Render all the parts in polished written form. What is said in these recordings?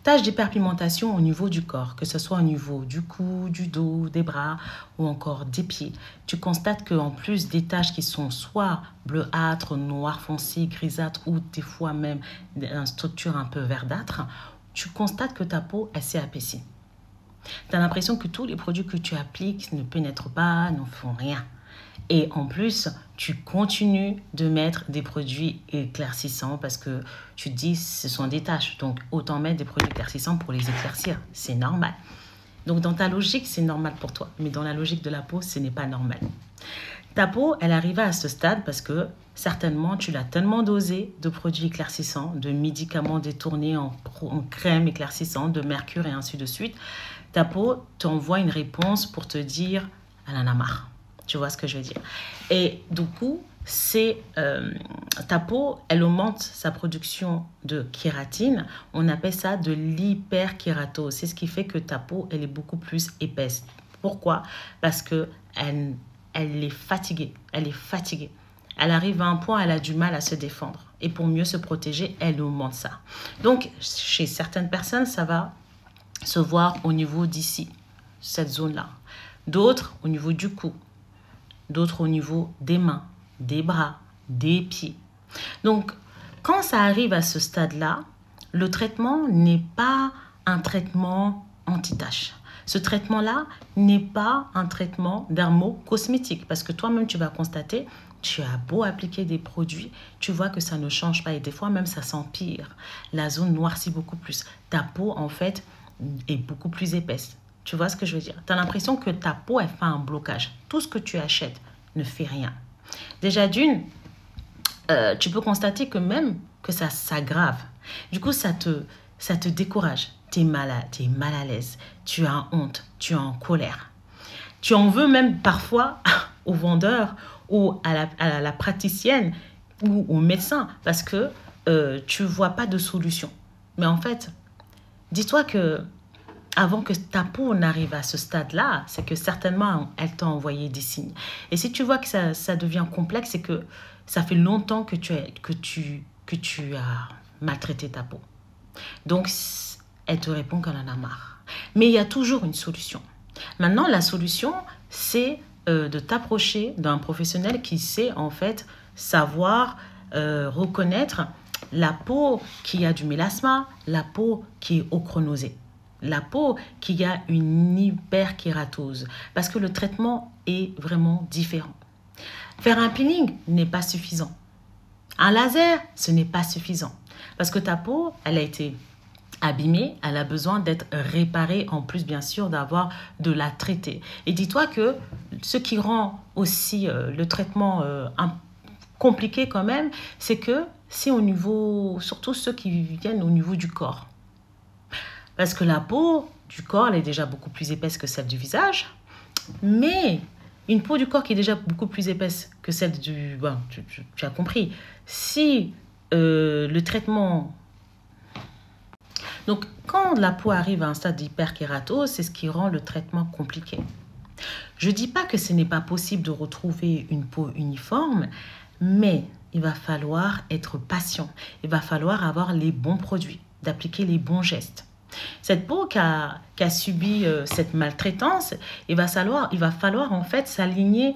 Taches d'hyperpigmentation au niveau du corps, que ce soit au niveau du cou, du dos, des bras ou encore des pieds. Tu constates qu'en plus des taches qui sont soit bleuâtres, noir foncé, grisâtres ou des fois même une structure un peu verdâtre, tu constates que ta peau, elle s'est épaissie. Tu as l'impression que tous les produits que tu appliques ne pénètrent pas, ne font rien. Et en plus, tu continues de mettre des produits éclaircissants parce que tu te dis ce sont des taches. Donc, autant mettre des produits éclaircissants pour les éclaircir. C'est normal. Donc, dans ta logique, c'est normal pour toi. Mais dans la logique de la peau, ce n'est pas normal. Ta peau, elle arrive à ce stade parce que certainement, tu l'as tellement dosé de produits éclaircissants, de médicaments détournés en crème éclaircissante, de mercure et ainsi de suite. Ta peau t'envoie une réponse pour te dire « elle en a marre ». Tu vois ce que je veux dire? Et du coup, ta peau, elle augmente sa production de kératine. On appelle ça de l'hyperkératose. C'est ce qui fait que ta peau, elle est beaucoup plus épaisse. Pourquoi? Parce que elle est fatiguée. Elle est fatiguée. Elle arrive à un point, elle a du mal à se défendre. Et pour mieux se protéger, elle augmente ça. Donc, chez certaines personnes, ça va se voir au niveau d'ici, cette zone-là. D'autres, au niveau du cou. D'autres au niveau des mains, des bras, des pieds. Donc, quand ça arrive à ce stade-là, le traitement n'est pas un traitement anti-tache. Ce traitement-là n'est pas un traitement dermo-cosmétique parce que toi-même, tu vas constater, tu as beau appliquer des produits, tu vois que ça ne change pas et des fois même ça s'empire. La zone noircit beaucoup plus. Ta peau, en fait, est beaucoup plus épaisse. Tu vois ce que je veux dire? Tu as l'impression que ta peau, elle fait un blocage. Tout ce que tu achètes ne fait rien. Déjà d'une, tu peux constater que même que ça s'aggrave. Du coup, ça te décourage. Tu es malade, tu es mal à l'aise. Tu as honte, tu es en colère. Tu en veux même parfois au vendeur ou à la praticienne ou au médecin parce que tu ne vois pas de solution. Mais en fait, dis-toi que avant que ta peau n'arrive à ce stade-là, c'est que certainement, elle t'a envoyé des signes. Et si tu vois que ça devient complexe, c'est que ça fait longtemps que tu as maltraité ta peau. Donc, elle te répond qu'elle en a marre. Mais il y a toujours une solution. Maintenant, la solution, c'est de t'approcher d'un professionnel qui sait en fait savoir reconnaître la peau qui a du mélasma, la peau qui est ochronosée. La peau qui a une hyperkératose parce que le traitement est vraiment différent. Faire un peeling n'est pas suffisant. Un laser, ce n'est pas suffisant parce que ta peau, elle a été abîmée, elle a besoin d'être réparée en plus bien sûr d'avoir de la traiter. Et dis-toi que ce qui rend aussi le traitement compliqué quand même, c'est que c'est au niveau, surtout ceux qui viennent au niveau du corps. Parce que la peau du corps, elle est déjà beaucoup plus épaisse que celle du visage. Mais une peau du corps qui est déjà beaucoup plus épaisse que celle du... Bon, tu as compris. Si le traitement... Donc, quand la peau arrive à un stade d'hyperkératose, c'est ce qui rend le traitement compliqué. Je ne dis pas que ce n'est pas possible de retrouver une peau uniforme, mais il va falloir être patient. Il va falloir avoir les bons produits, d'appliquer les bons gestes. Cette peau qui a subi cette maltraitance, il va falloir en fait s'aligner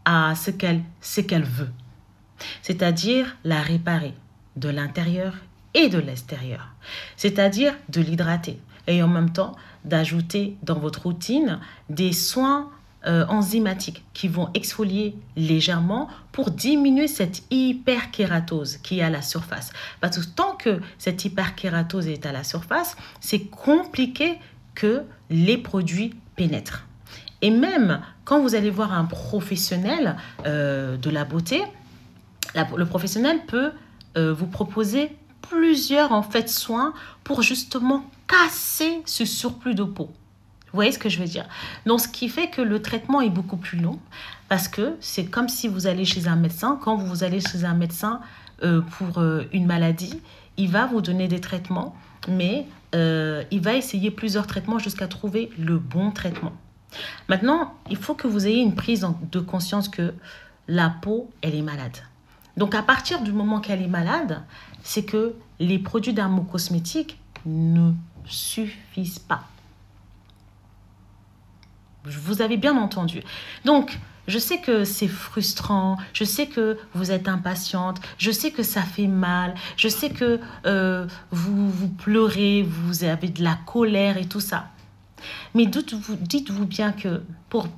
à ce qu'elle veut. C'est-à-dire la réparer de l'intérieur et de l'extérieur. C'est-à-dire de l'hydrater et en même temps d'ajouter dans votre routine des soins enzymatiques qui vont exfolier légèrement pour diminuer cette hyperkératose qui est à la surface. Parce que tant que cette hyperkératose est à la surface, c'est compliqué que les produits pénètrent. Et même quand vous allez voir un professionnel de la beauté, le professionnel peut vous proposer plusieurs en fait soins pour justement casser ce surplus de peau. Vous voyez ce que je veux dire? Donc, ce qui fait que le traitement est beaucoup plus long parce que c'est comme si vous allez chez un médecin. Quand vous allez chez un médecin pour une maladie, il va vous donner des traitements, mais il va essayer plusieurs traitements jusqu'à trouver le bon traitement. Maintenant, il faut que vous ayez une prise de conscience que la peau, elle est malade. Donc, à partir du moment qu'elle est malade, c'est que les produits dermocosmétiques ne suffisent pas. Vous avez bien entendu. Donc, je sais que c'est frustrant, je sais que vous êtes impatiente, je sais que ça fait mal, je sais que vous pleurez, vous avez de la colère et tout ça. Mais dites-vous bien que pour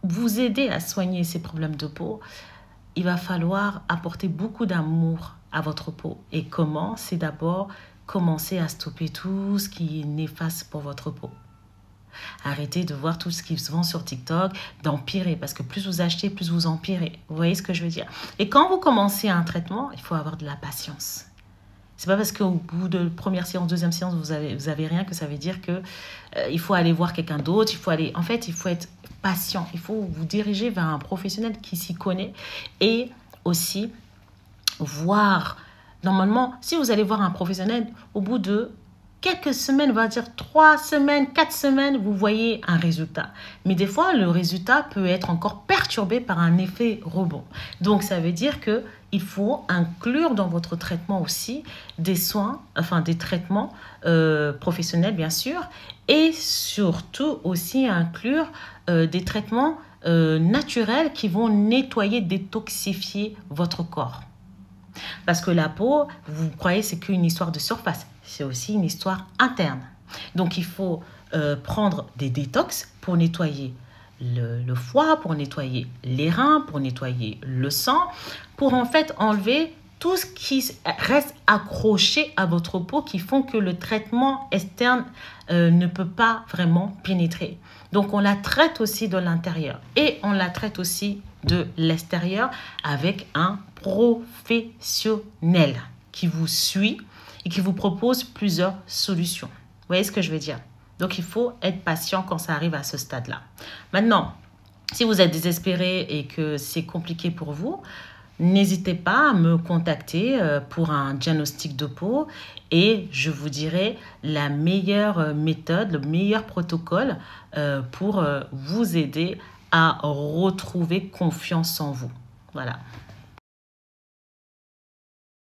vous aider à soigner ces problèmes de peau, il va falloir apporter beaucoup d'amour à votre peau. Et comment? C'est d'abord commencer à stopper tout ce qui est néfaste pour votre peau. Arrêtez de voir tout ce qui se vend sur TikTok, d'empirer, parce que plus vous achetez, plus vous empirez. Vous voyez ce que je veux dire? Et quand vous commencez un traitement, il faut avoir de la patience. C'est pas parce qu'au bout de première séance, deuxième séance, vous avez rien que ça veut dire que il faut aller voir quelqu'un d'autre. En fait, il faut être patient. Il faut vous diriger vers un professionnel qui s'y connaît et aussi voir. Normalement, si vous allez voir un professionnel, au bout de quelques semaines, on va dire 3 semaines, 4 semaines, vous voyez un résultat. Mais des fois, le résultat peut être encore perturbé par un effet rebond. Donc, ça veut dire qu'il faut inclure dans votre traitement aussi des soins, enfin des traitements professionnels, bien sûr, et surtout aussi inclure des traitements naturels qui vont nettoyer, détoxifier votre corps. Parce que la peau, vous croyez, c'est qu'une histoire de surface. C'est aussi une histoire interne. Donc, il faut prendre des détox pour nettoyer le foie, pour nettoyer les reins, pour nettoyer le sang, pour en fait enlever tout ce qui reste accroché à votre peau qui font que le traitement externe ne peut pas vraiment pénétrer. Donc, on la traite aussi de l'intérieur et on la traite aussi de l'extérieur avec un professionnel qui vous suit et qui vous propose plusieurs solutions. Vous voyez ce que je veux dire? Donc, il faut être patient quand ça arrive à ce stade-là. Maintenant, si vous êtes désespéré et que c'est compliqué pour vous, n'hésitez pas à me contacter pour un diagnostic de peau et je vous dirai la meilleure méthode, le meilleur protocole pour vous aider à retrouver confiance en vous. Voilà.